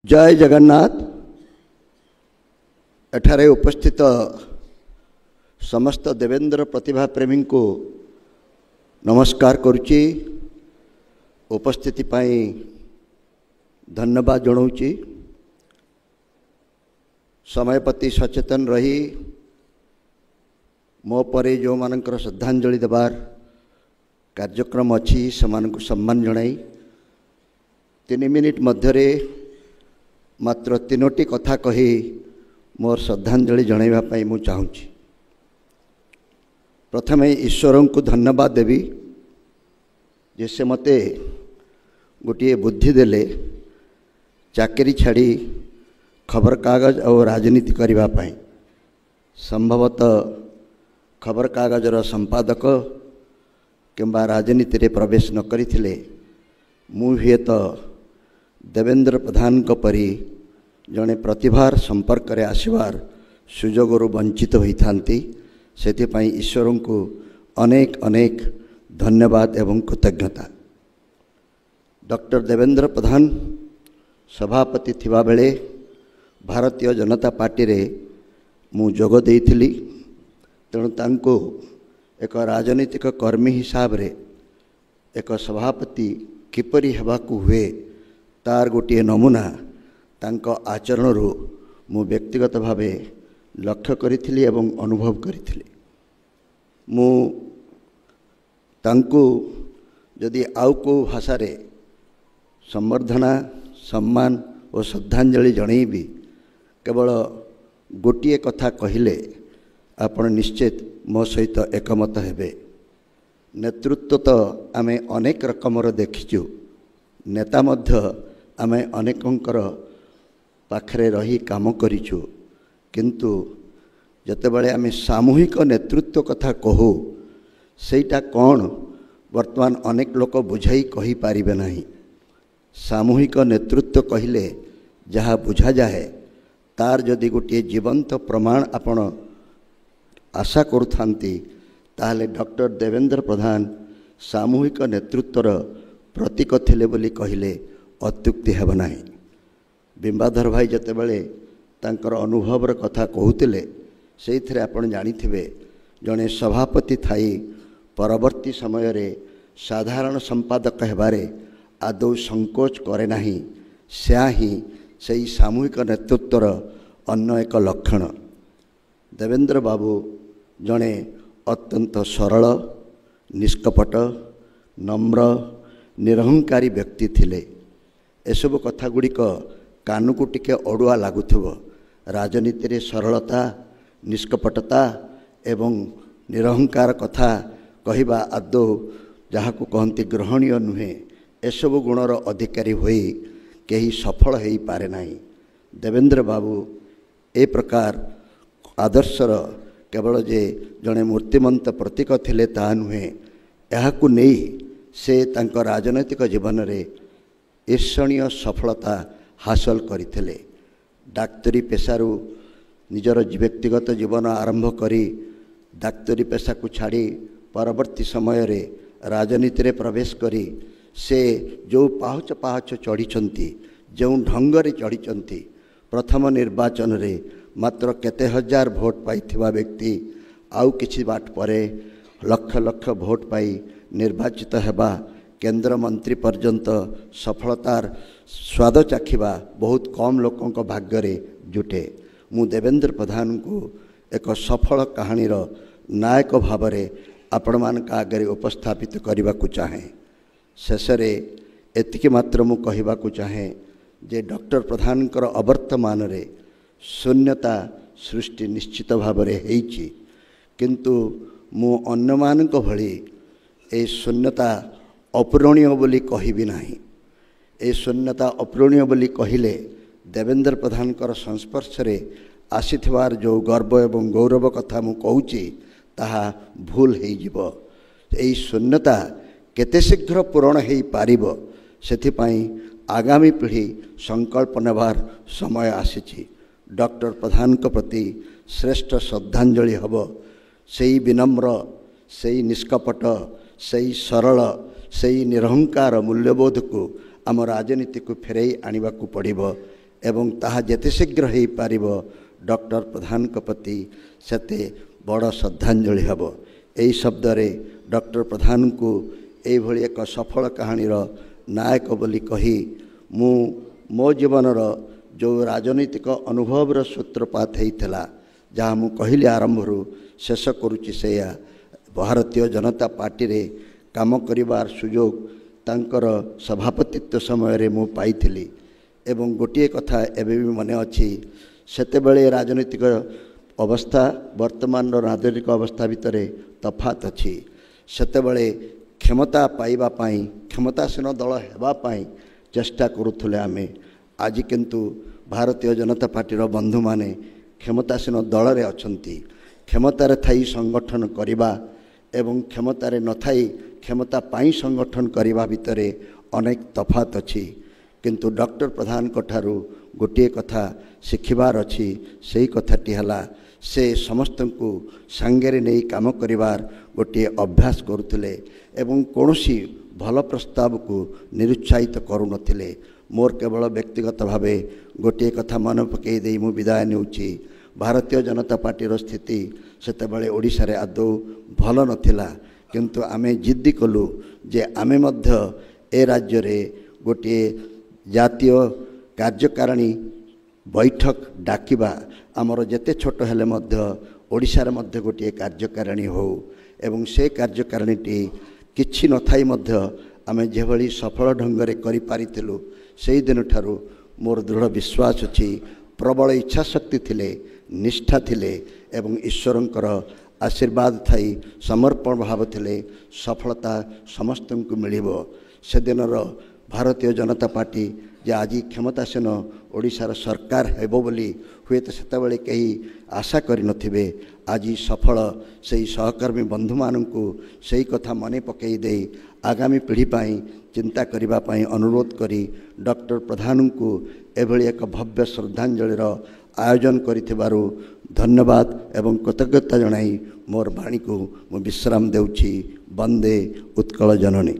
जय जगन्नाथ। एठारे उपस्थित समस्त देवेंद्र प्रतिभा प्रेमी को नमस्कार करुच्ची। उपस्थिति पाई धन्यवाद जनाऊँगी। समय प्रति सचेतन रही मो परे जो मानकर श्रद्धांजलि देवार कार्यक्रम अच्छी से सम्मान जनाई 3 मिनिट मध्य मात्र 3टी कथा कही मोर श्रद्धांजलि जनइवाई मु चाहूँगी। प्रथम ईश्वर को धन्यवाद देवी जे से मते गोटे बुद्धि देले चाकरी छाड़ी खबर कागज और राजनीति करने। संभवतः खबर कागजर संपादक किंबा राजनीति रे प्रवेश न करिथिले मु हुएत देवेंद्र प्रधान परी जड़े प्रतिभार संपर्क रे आसबार सुजोग वंचित होती। से ईश्वर को अनेक अनेक धन्यवाद एवं कृतज्ञता। डॉक्टर देवेंद्र प्रधान सभापति थिबा बेले भारतीय जनता पार्टी रे मु जोग देइथिली। तेणु तांको एक राजनीतिक कर्मी हिसाब रे एक सभापति किपरि हेबाकू हुए तार गोटे नमूना तांको आचरण मु व्यक्तिगत भावे लक्ष्य करिथिली एवं अनुभव करिथिली। मु तांको जदि आउ को भाषा रे संवर्धना सम्मान और श्रद्धांजलि जनइबी केवल गोटे कथा कहिले आपण निश्चित मो सहित एकमत हेबे। नेतृत्व तो आमे अनेक रकमर देखिचु, नेता मध्य आमे अनेकंकर पाखरे रही काम करिचु, किंतु जतेबेले आमे सामूहिक नेतृत्व कथा कहू सेटा कौन वर्तमान अनेक लोक बुझाई कहि पारिबे नाही। सामूहिक नेतृत्व कहिले जहाँ बुझा जाए तार जदि गोटे जीवंत प्रमाण आपण आशा करुथांती ताहले डॉक्टर देवेंद्र प्रधान सामूहिक नेतृत्वर प्रतीक थिले बोली कहिले अत्युक्ति हेब नाही। बिंबाधर भाई जतेबेले तांकर अनुभवर कथा कहूतिले सेइथिरे आपण जानिथिबे जणे सभापति थाई परवर्ती समय रे साधारण संपादक हेबारे आदौ संकोच करे नाही। स्या ही सेई सामूहिक नेतृत्वर अन्य एक लक्षण। देवेंद्र बाबू जणे अत्यंत सरल निष्कपट नम्र निरहंकारी व्यक्ति थिले। एसबु कथा गुड़िक कानूक टिके अड़ुआ लगुव। राजनीति रे सरलता निष्कपटता एवं निरहंकार कथा कहवा आदौ जहाँ को कहती ग्रहणीय नुहे। एसबु गुणर अधिकारी होई कहीं सफल हो पारे नाही। देवेंद्र बाबू ए प्रकार आदर्शर केवल जे जड़े मूर्तिमंत प्रतीक थिले ता नुहे, यहाकू नहीं से तांको राजनैतिक जीवन रे ईर्षणीय सफलता हासिल करथिले। डाक्तरी पेशारू निजर व्यक्तिगत जीवन आरंभ करी डाक्तरी पेशा को छाड़ी परवर्ती समय रे राजनीति रे प्रवेश करी से जो पाहच पाहच चढ़ी जो ढंग रे चढ़ी प्रथम निर्वाचन रे मात्र केते हजार भोट पाइथिबा व्यक्ति आउ किछि बाट परे लक्ष लक्ष भोट पाई निर्वाचित हेबा केंद्र मंत्री पर्यंत सफलतार स्वाद चाखिबा बहुत कम लोकों को भाग्य रे जुटे। मु देवेंद्र प्रधान को एक सफल कहानीर नायक भाव में आपण मान आगे उपस्थापित करने को चाहे। शेष एतिकी मात्र मु कहवा को चाहे जे डॉक्टर प्रधानकर अवर्तमान रे शून्यता सृष्टि निश्चित भाव में होइछि, किंतु मु अन्य मानक भली ए शून्यता अपूरणीय बोली कहबी नाही। ए शून्यता अपूरणीय बोली कहिले देवेंद्र प्रधानकर संस्पर्श रे आसीथिबार जो गर्व एवं गौरव कथा मु कहूची ताहा भूल हो जिवो। एई शून्यता केते शीघ्र पूरण हो पारिबो सेथिपाई आगामी पीढ़ी संकल्प नेबार समय आसीछि। डॉक्टर प्रधान को प्रति श्रेष्ठ श्रद्धांजलि हब सेई विनम्र सेई निष्कपट सेई सरल सेई निरहंकार मूल्यबोध को आम राजनीति को फेरई आने को पड़ो। एवं ताहा जेते शीघ्र हो पारिब डॉक्टर प्रधान प्रति सेते बड़ श्रद्धांजलि हेब। यही शब्द रे डॉक्टर प्रधान को यही भली एक सफल कहानीर नायक बोली कही मु मो जीवनर जो राजनीतिक अनुभवर सूत्रपात होता जहाँ मु कहली आरंभ शेष करुच्ची से भारतीय जनता पार्टी रे काम करिवार सुजोग तांकर सभापतित्व समय रे मु पाइथिली। एवं गोटे कथा एबे भी मन अच्छी सेतेबेले राजनीतिक अवस्था वर्तमान राजनीतिक अवस्था भितर तफात अच्छी। सेतेबेले क्षमता पाइबा पाई क्षमतासीन दल हेबा पाई चेष्टा करुथुले आमे। आज किंतु भारतीय जनता पार्टीर बंधु माने क्षमतासीन दल रे अछंती। क्षमतार थाई संगठन करिबा एवं क्षमतार न थाई क्षमता पाई संगठन करिबा भितरे अनेक तफात अच्छी। किंतु डॉक्टर प्रधान कठारु गोटे कथा शिखिबार अच्छी से कथाटी हला से समस्त को सांगेरे नहीं काम करिवार गोटे अभ्यास करुथिले एवं कौनसी भल प्रस्ताव को निरुत्साहित करू नथिले। मोर केवल व्यक्तिगत भावे गोटे कथा मन पकई दे मु विदाय नेउची। भारतीय जनता पार्टीर स्थिति सेतेबेले ओडिशा रे आदौ भल नथिला किंतु आमे जिद्दी कलु जे आमे मध्य ए राज्य रे गोटे जातीय कार्यकारिणी बैठक डाकिबा आमर जेते छोट हेले मध्य ओडिशा रे मध्य गोटे कार्यकारिणी हो एवं से कार्यकारिणीटी किछि नथाई मध्य आमे जेभली सफल ढंगरे करि पारिथिलु सेही दिन ठारू मोर दृढ़ विश्वास अछि। प्रबल इच्छा शक्ति थिले निष्ठा थिले एवं ईश्वरंकर आशीर्वाद थाई समर्पण भाव थिले सफलता समस्त को मिलिबो। से दिनर भारतीय जनता पार्टी जे आज क्षमतासीन ओडिशार सरकार हेबो बोली हुए तो सेतेबेले कहीं आशा करि नथिबे। आज सफल से सहकर्मी बंधु माननकु सही कथा मने पकई दे आगामी पीढ़ी पाई चिंता करिबा पाई अनुरोध करी डॉक्टर प्रधान को एभली एक भव्य श्रद्धांजलिर आयोजन करिथिबारु धन्यवाद एवं कृतज्ञता जनाई मोर वाणी को मु विश्राम देउछि। वंदे उत्कल जननी।